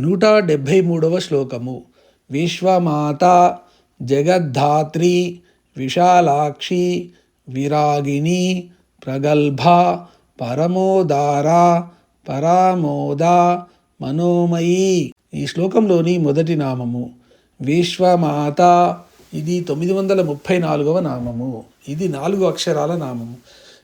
173వ శ్లోకము. విశ్వమాత జగద్ధాత్రి విశాలాక్షి విరాగిణి ప్రగల్భ పరమోదార పరామోద మనోమయీ. ఈ శ్లోకంలోని మొదటి నామము విశ్వమాత. ఇది 934వ నామము. ఇది 4 అక్షరాల నామము.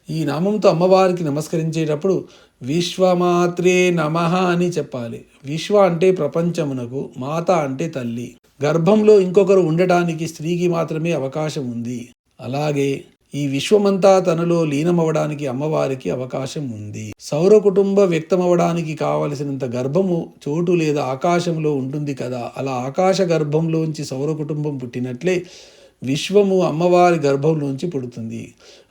ఈ నామంతో అమ్మవారికి నమస్కరించేటప్పుడు విశ్వమాత్రే నమః అని చెప్పాలి. విశ్వ అంటే ప్రపంచమునకు, మాత అంటే తల్లి. గర్భంలో ఇంకొకరు ఉండటానికి స్త్రీకి మాత్రమే అవకాశం ఉంది. అలాగే ఈ విశ్వమంతా తనలో లీనమవడానికి అమ్మవారికి అవకాశం ఉంది. సౌర కుటుంబ వ్యక్తమవడానికి కావలసినంత గర్భము చోటు లేదా ఆకాశంలో ఉంటుంది కదా, అలా ఆకాశ గర్భంలోంచి సౌర కుటుంబం పుట్టినట్లే విశ్వము అమ్మవారి గర్భంలోంచి పుడుతుంది.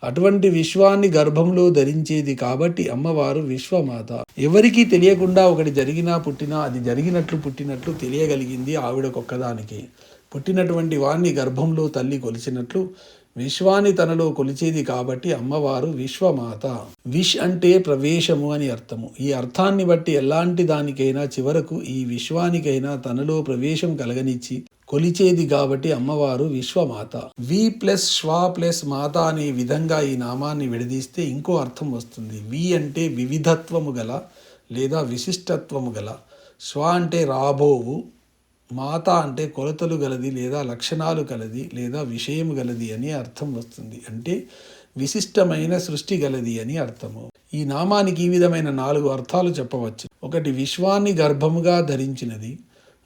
అటువంటి విశ్వాన్ని గర్భంలో ధరించేది కాబట్టి అమ్మవారు విశ్వమాత. ఎవరికీ తెలియకుండా ఒకటి జరిగినా పుట్టినా అది జరిగినట్లు పుట్టినట్లు తెలియగలిగింది ఆవిడకొక్కదానికే. పుట్టినటువంటి వాణ్ణి గర్భంలో తల్లి కొలిచినట్లు విశ్వాన్ని తనలో కొలిచేది కాబట్టి అమ్మవారు విశ్వమాత. విష్ అంటే ప్రవేశము అని అర్థము. ఈ అర్థాన్ని బట్టి ఎలాంటి దానికైనా చివరకు ఈ విశ్వానికైనా తనలో ప్రవేశం కలగనిచ్చి కొలిచేది కాబట్టి అమ్మవారు విశ్వమాత. వి ప్లస్ శ్వ ప్లస్ మాత అనే విధంగా ఈ నామాన్ని విడదీస్తే ఇంకో అర్థం వస్తుంది. వి అంటే వివిధత్వము గల లేదా విశిష్టత్వము గల, శ్వ అంటే రాబోవు, మాత అంటే కొలతలు గలది లేదా లక్షణాలు కలది లేదా విషయం గలది అని అర్థం వస్తుంది. అంటే విశిష్టమైన సృష్టి గలది అని అర్థము. ఈ నామానికి ఈ విధమైన 4 అర్థాలు చెప్పవచ్చు. 1 విశ్వాన్ని గర్భముగా ధరించినది,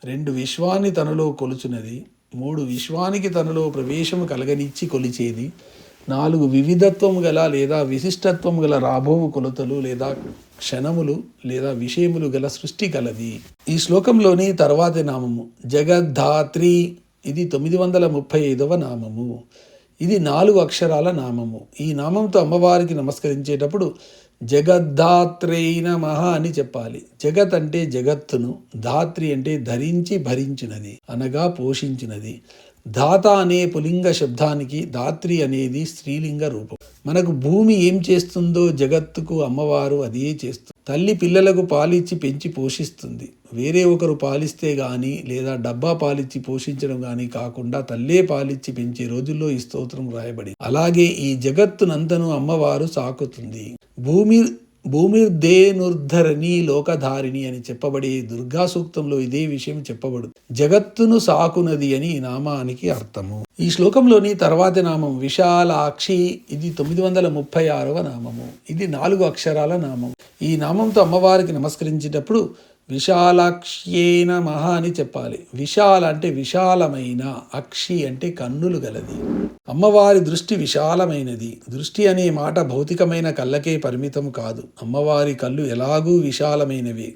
2 విశ్వాన్ని తనలో కొలుచున్నది, 3 విశ్వానికి తనలో ప్రవేశము కలగనిచ్చి కొలిచేది, 4 వివిధత్వము గల లేదా విశిష్టత్వము గల రాబోవు కొలతలు లేదా క్షణములు లేదా విషయములు గల సృష్టి కలది. ఈ శ్లోకంలోని తర్వాతి నామము జగద్ధాత్రి. ఇది 935వ నామము. ఇది 4 అక్షరాల నామము. ఈ నామంతో అమ్మవారికి నమస్కరించేటప్పుడు జగద్ధాత్రై నమః అని చెప్పాలి. జగత్ అంటే జగత్తును, ధాత్రి అంటే ధరించి భరించినది అనగా పోషించినది. ధాత అనే పులింగ శబ్దానికి ధాత్రి అనేది స్త్రీలింగ రూపం. మనకు భూమి ఏం చేస్తుందో జగత్తుకు అమ్మవారు అదే చేస్తుంది. తల్లి పిల్లలకు పాలిచ్చి పెంచి పోషిస్తుంది. వేరే ఒకరు పాలిస్తే గాని లేదా డబ్బా పాలిచ్చి పోషించడం గాని కాకుండా తల్లే పాలిచ్చి పెంచే రోజుల్లో ఈ స్తోత్రం రాయబడి. అలాగే ఈ జగత్తునంతను అమ్మవారు సాకుతుంది. భూమిర్ధేనుర్ధరణి లోకధారిణి అని చెప్పబడే దుర్గా సూక్తంలో ఇదే విషయం చెప్పబడు. జగత్తును సాకునది అని ఈ నామానికి అర్థము. ఈ శ్లోకంలోని తర్వాతి నామం విశాలాక్షి. ఇది 936వ నామము. ఇది 4 అక్షరాల నామం. ఈ నామంతో అమ్మవారికి నమస్కరించేటప్పుడు విశాలాక్ష్యే నమః అని చెప్పాలి. విశాల అంటే విశాలమైన, అక్షి అంటే కన్నులు గలది. అమ్మవారి దృష్టి విశాలమైనది. దృష్టి అనే మాట భౌతికమైన కళ్ళకే పరిమితం కాదు. అమ్మవారి కళ్ళు ఎలాగూ విశాలమైనవి.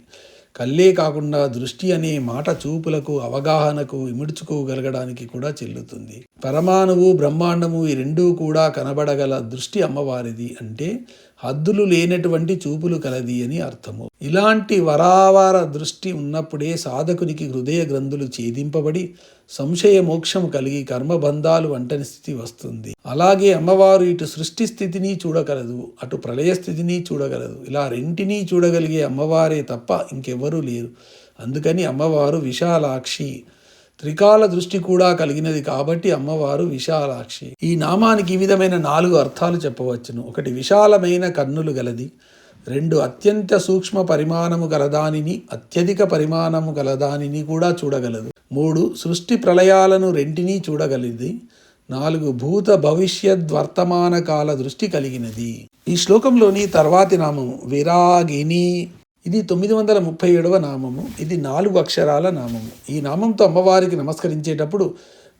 కళ్ళే కాకుండా దృష్టి అనే మాట చూపులకు, అవగాహనకు, ఇముడ్చుకోగలగడానికి కూడా చెల్లుతుంది. పరమాణువు, బ్రహ్మాండము ఈ రెండూ కూడా కనబడగల దృష్టి అమ్మవారిది. అంటే హద్దులు లేనటువంటి చూపులు కలది అని అర్థము. ఇలాంటి వరావర దృష్టి ఉన్నప్పుడే సాధకునికి హృదయ గ్రంథులు ఛేదింపబడి సంశయ మోక్షము కలిగి కర్మబంధాలు వంటని స్థితి వస్తుంది. అలాగే అమ్మవారు ఇటు సృష్టి స్థితిని చూడగలదు, అటు ప్రళయ స్థితిని చూడగలదు. ఇలా రెంటినీ చూడగలిగే అమ్మవారే తప్ప ఇంకెవ్వరూ లేరు. అందుకని అమ్మవారు విశాలాక్షి. త్రికాల దృష్టి కూడా కలిగినది కాబట్టి అమ్మవారు విశాలాక్షి. ఈ నామానికి ఈ విధమైన 4 అర్థాలు చెప్పవచ్చును. 1 విశాలమైన కన్నులు గలది, 2 అత్యంత సూక్ష్మ పరిమాణము గలదానిని, అత్యధిక పరిమాణము గలదానిని కూడా చూడగలదు, 3 సృష్టి ప్రళయాలను రెంటినీ చూడగలిది, 4 భూత భవిష్యద్వర్తమాన కాల దృష్టి కలిగినది. ఈ శ్లోకంలోని తర్వాతి నామము విరాగిణి. ఇది 937వ నామము. ఇది 4 అక్షరాల నామము. ఈ నామంతో అమ్మవారికి నమస్కరించేటప్పుడు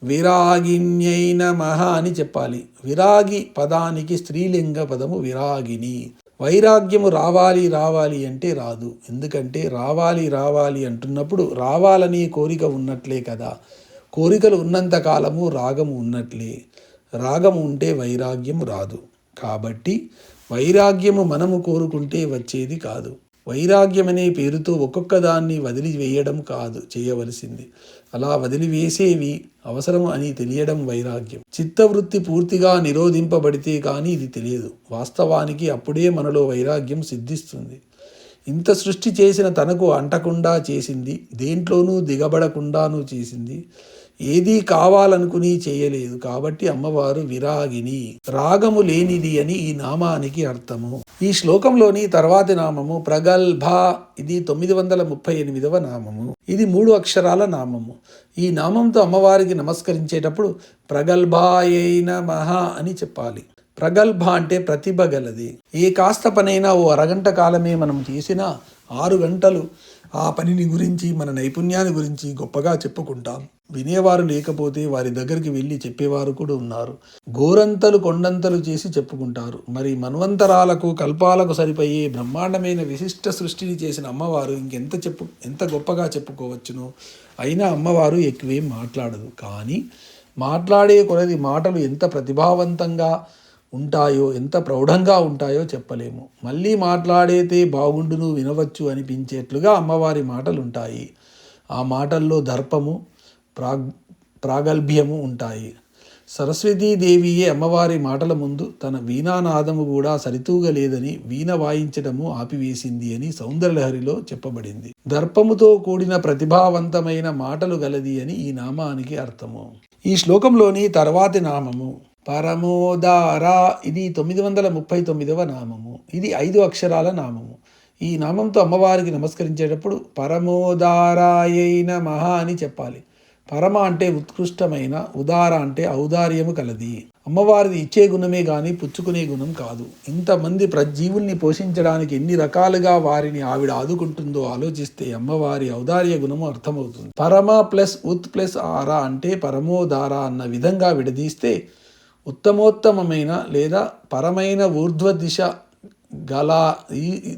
విరాగిణ్యై నమః అని చెప్పాలి. విరాగి పదానికి స్త్రీలింగ పదము విరాగిణి. వైరాగ్యము రావాలి అంటే రాదు. ఎందుకంటే రావాలి అంటున్నప్పుడు రావాలని కోరిక ఉన్నట్లే కదా. కోరికలు ఉన్నంత కాలము రాగము ఉన్నట్లే. రాగము ఉంటే వైరాగ్యము రాదు. కాబట్టి వైరాగ్యము మనము కోరుకుంటే వచ్చేది కాదు. వైరాగ్యం అనే పేరుతో ఒక్కొక్క దాన్ని వదిలివేయడం కాదు చేయవలసింది. అలా వదిలివేసేవి అవసరం అని తెలియడం వైరాగ్యం. చిత్తవృత్తి పూర్తిగా నిరోధింపబడితే కానీ ఇది తెలియదు. వాస్తవానికి అప్పుడే మనలో వైరాగ్యం సిద్ధిస్తుంది. ఇంత సృష్టి చేసిన తనకు అంటకుండా చేసింది, దేంట్లోనూ దిగబడకుండానూ చేసింది, ఏదీ కావాలనుకుని చేయలేదు. కాబట్టి అమ్మవారు విరాగిని, రాగము లేనిది అని ఈ నామానికి అర్థము. ఈ శ్లోకంలోని తర్వాతి నామము ప్రగల్భ. ఇది 938వ నామము. ఇది 3 అక్షరాల నామము. ఈ నామంతో అమ్మవారికి నమస్కరించేటప్పుడు ప్రగల్భాయై నమః అని చెప్పాలి. ప్రగల్భ అంటే ప్రతిభ గలది. ఏ కాస్త పనైనా ఓ అరగంట కాలమే మనం చేసినా 6 గంటలు ఆ పనిని గురించి, మన నైపుణ్యాన్ని గురించి గొప్పగా చెప్పుకుంటాం. వినేవారు లేకపోతే వారి దగ్గరికి వెళ్ళి చెప్పేవారు కూడా ఉన్నారు. గోరంతలు కొండంతలు చేసి చెప్పుకుంటారు. మరి మన్వంతరాలకు, కల్పాలకు సరిపోయే బ్రహ్మాండమైన విశిష్ట సృష్టిని చేసిన అమ్మవారు ఎంత గొప్పగా చెప్పుకోవచ్చును. అయినా అమ్మవారు ఎక్కువేం మాట్లాడదు. కానీ మాట్లాడే కొలది మాటలు ఎంత ప్రతిభావంతంగా ఉంటాయో, ఎంత ప్రౌఢంగా ఉంటాయో చెప్పలేము. మళ్ళీ మాట్లాడేతే బాగుండును, వినవచ్చు అనిపించేట్లుగా అమ్మవారి మాటలు ఉంటాయి. ఆ మాటల్లో దర్పము, ప్రాగల్భ్యము ఉంటాయి. సరస్వతీదేవియే అమ్మవారి మాటల ముందు తన వీణానాదము కూడా సరితూగలేదని వీణ వాయించడము ఆపివేసింది అని సౌందర్యలహరిలో చెప్పబడింది. దర్పముతో కూడిన ప్రతిభావంతమైన మాటలు గలది అని ఈ నామానికి అర్థము. ఈ శ్లోకంలోని తర్వాతి నామము పరమోదార. ఇది 939వ నామము. ఇది 5 అక్షరాల నామము. ఈ నామంతో అమ్మవారికి నమస్కరించేటప్పుడు పరమోదారాయై నమః అని చెప్పాలి. పరమ అంటే ఉత్కృష్టమైన, ఉదార అంటే ఔదార్యము కలది. అమ్మవారిది ఇచ్చే గుణమే గాని పుచ్చుకునే గుణం కాదు. ఇంతమంది జీవుల్ని పోషించడానికి ఎన్ని రకాలుగా వారిని ఆవిడ ఆదుకుంటుందో ఆలోచిస్తే అమ్మవారి ఔదార్య గుణము అర్థమవుతుంది. పరమ ప్లస్ ఉత్ ప్లస్ ఆర అంటే పరమోదార అన్న విధంగా విడదీస్తే ఉత్తమోత్తమమైన లేదా పరమైన ఊర్ధ్వ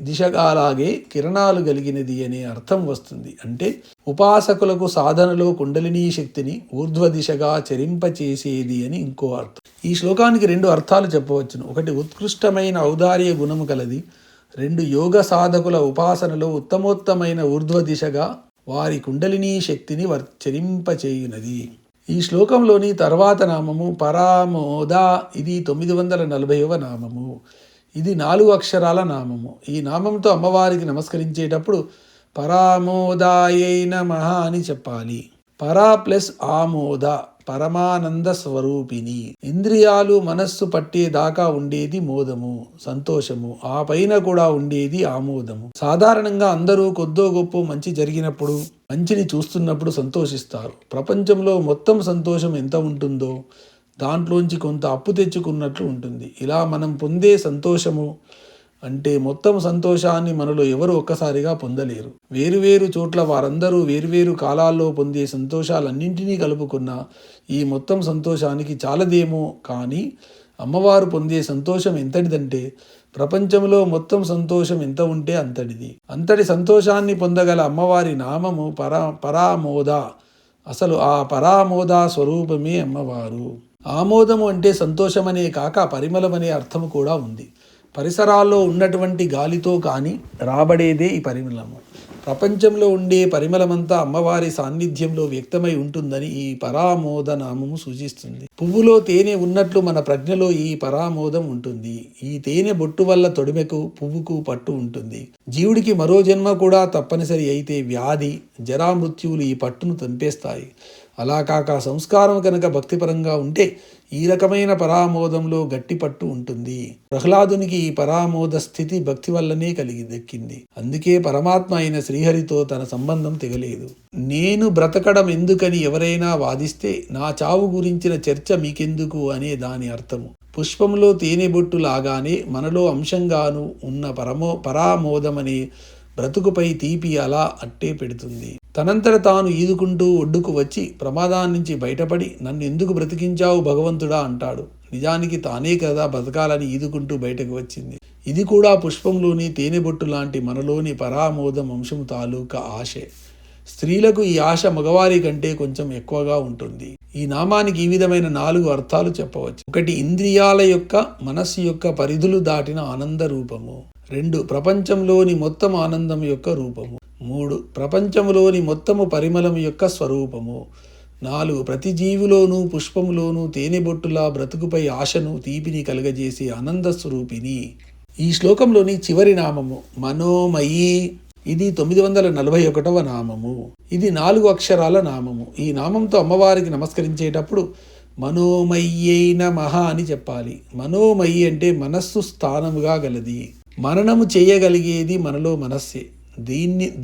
దిశగాలాగే కిరణాలు కలిగినది అనే అర్థం వస్తుంది. అంటే ఉపాసకులకు సాధనలో కుండలినీ శక్తిని ఊర్ధ్వ దిశగా చరింపచేసేది అని ఇంకో అర్థం. ఈ శ్లోకానికి 2 అర్థాలు చెప్పవచ్చును. ఒకటి ఉత్కృష్టమైన ఔదార్య గుణము కలది. 2 యోగ సాధకుల ఉపాసనలో ఉత్తమోత్తమైన ఊర్ధ్వ దిశగా వారి కుండలినీ శక్తిని చరింపచేయునది. ఈ శ్లోకంలోని తర్వాత నామము పరామోద. ఇది 940వ నామము. ఇది 4 అక్షరాల నామము. ఈ నామంతో అమ్మవారికి నమస్కరించేటప్పుడు పరామోదాయై నమః అని చెప్పాలి. పరా ప్లస్ ఆమోద, పరమానంద స్వరూపిణి. ఇంద్రియాలు, మనస్సు పట్టేదాకా ఉండేది మోదము, సంతోషము. ఆ పైన కూడా ఉండేది ఆమోదము. సాధారణంగా అందరూ కొద్దో గొప్ప మంచి జరిగినప్పుడు, మంచిని చూస్తున్నప్పుడు సంతోషిస్తారు. ప్రపంచంలో మొత్తం సంతోషం ఎంత ఉంటుందో దాంట్లోంచి కొంత అప్పు తెచ్చుకున్నట్లు ఉంటుంది. ఇలా మనం పొందే సంతోషము అంటే మొత్తం సంతోషాన్ని మనలో ఎవరు ఒక్కసారిగా పొందలేరు. వేరువేరు చోట్ల వారందరూ వేరువేరు కాలాల్లో పొందే సంతోషాలన్నింటినీ కలుపుకున్న ఈ మొత్తం సంతోషానికి చాలదేమో. కానీ అమ్మవారు పొందే సంతోషం ఎంతటిదంటే ప్రపంచంలో మొత్తం సంతోషం ఎంత ఉంటే అంతటిది. అంతటి సంతోషాన్ని పొందగల అమ్మవారి నామము పరామోద. అసలు ఆ పరామోద స్వరూపమే అమ్మవారు. ఆమోదము అంటే సంతోషమనే కాక పరిమళమనే అర్థము కూడా ఉంది. పరిసరాల్లో ఉన్నటువంటి గాలితో కానీ రాబడేదే ఈ పరిమళము. ప్రపంచంలో ఉండే పరిమళమంతా అమ్మవారి సాన్నిధ్యంలో వ్యక్తమై ఉంటుందని ఈ పరామోద నామము సూచిస్తుంది. పువ్వులో తేనె ఉన్నట్లు మన ప్రజ్ఞలో ఈ పరామోదం ఉంటుంది. ఈ తేనె బొట్టు వల్ల తొడిమెకు, పువ్వుకు పట్టు ఉంటుంది. జీవుడికి మరో జన్మ కూడా తప్పనిసరి అయితే వ్యాధి, జరామృత్యువులు ఈ పట్టును తెంపేస్తాయి. అలా కాక సంస్కారం కనుక భక్తిపరంగా ఉంటే ఈ రకమైన పరామోదంలో గట్టి పట్టు ఉంటుంది. ప్రహ్లాదునికి ఈ పరామోద స్థితి భక్తి వల్లనే దక్కింది. అందుకే పరమాత్మ అయిన శ్రీహరితో తన సంబంధం తెగలేదు. నేను బ్రతకడం ఎందుకని ఎవరైనా వాదిస్తే నా చావు గురించిన చర్చ మీకెందుకు అనే దాని అర్థము. పుష్పంలో తేనె బొట్టు లాగానే మనలో అంశంగాను ఉన్న పరామోదమనే బ్రతుకుపై తీపి అలా అట్టే పెడుతుంది. తనంతట తాను ఈదుకుంటూ ఒడ్డుకు వచ్చి ప్రమాదాన్ని నుంచి బయటపడి నన్ను ఎందుకు బ్రతికించావు భగవంతుడా అంటాడు. నిజానికి తానే కదా బతకాలని ఈదుకుంటూ బయటకు వచ్చింది. ఇది కూడా పుష్పంలోని తేనెబొట్టు లాంటి మనలోని పరామోదం అంశము తాలూకా ఆశే. స్త్రీలకు ఈ ఆశ మగవారి కంటే కొంచెం ఎక్కువగా ఉంటుంది. ఈ నామానికి ఈ విధమైన 4 అర్థాలు చెప్పవచ్చు. 1 ఇంద్రియాల యొక్క, మనస్సు యొక్క పరిధులు దాటిన ఆనంద రూపము. 2 ప్రపంచంలోని మొత్తం ఆనందం యొక్క రూపము. 3 ప్రపంచంలోని మొత్తము పరిమళం యొక్క స్వరూపము. 4 ప్రతి జీవిలోనూ పుష్పములోనూ తేనెబొట్టులా బ్రతుకుపై ఆశను, తీపిని కలగజేసే ఆనంద స్వరూపిణి. ఈ శ్లోకంలోని చివరి నామము మనోమయీ, ఇది 941వ నామము. ఇది 4 అక్షరాల నామము. ఈ నామంతో అమ్మవారికి నమస్కరించేటప్పుడు మనోమయ్యై నమః అని చెప్పాలి. మనోమయి అంటే మనస్సు స్థానముగా గలది. మననము చేయగలిగేది మనలో మనస్సే.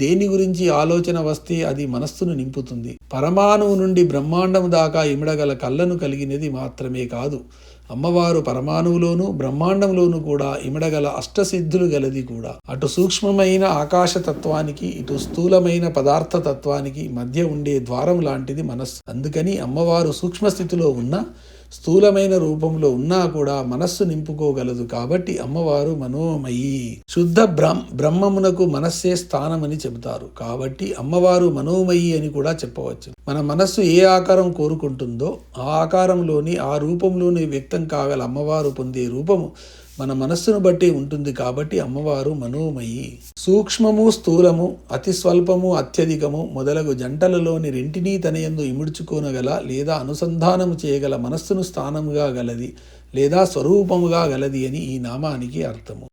దేని గురించి ఆలోచన వస్తే అది మనస్సును నింపుతుంది. పరమాణువు నుండి బ్రహ్మాండము దాకా ఇమిడగల కళ్ళను కలిగినది మాత్రమే కాదు, అమ్మవారు పరమాణువులోను బ్రహ్మాండంలోను కూడా ఇమిడగల అష్టసిద్ధులు గలది కూడా. అటు సూక్ష్మమైన ఆకాశతత్వానికి ఇటు స్థూలమైన పదార్థతత్వానికి మధ్య ఉండే ద్వారం లాంటిది మనస్సు. అందుకని అమ్మవారు సూక్ష్మస్థితిలో ఉన్న స్థూలమైన రూపంలో ఉన్నా కూడా మనస్సు నింపుకోగలదు. కాబట్టి అమ్మవారు మనోమయి. శుద్ధ బ్రహ్మమునకు మనస్సే స్థానమని చెబుతారు. కాబట్టి అమ్మవారు మనోమయి అని కూడా చెప్పవచ్చు. మన మనస్సు ఏ ఆకారం కోరుకుంటుందో ఆ ఆకారంలోని ఆ రూపంలోని వ్యక్తం కాగల అమ్మవారు పొందే రూపము మన మనస్సును బట్టి ఉంటుంది. కాబట్టి అమ్మవారు మనోమయి. సూక్ష్మము స్థూలము, అతి స్వల్పము అత్యధికము మొదలగు జంటలలోని రెంటినీ తనయందు ఇముడ్చుకోనగల లేదా అనుసంధానము చేయగల మనస్సును స్థానముగా గలది లేదా స్వరూపముగా గలది అని ఈ నామానికి అర్థము.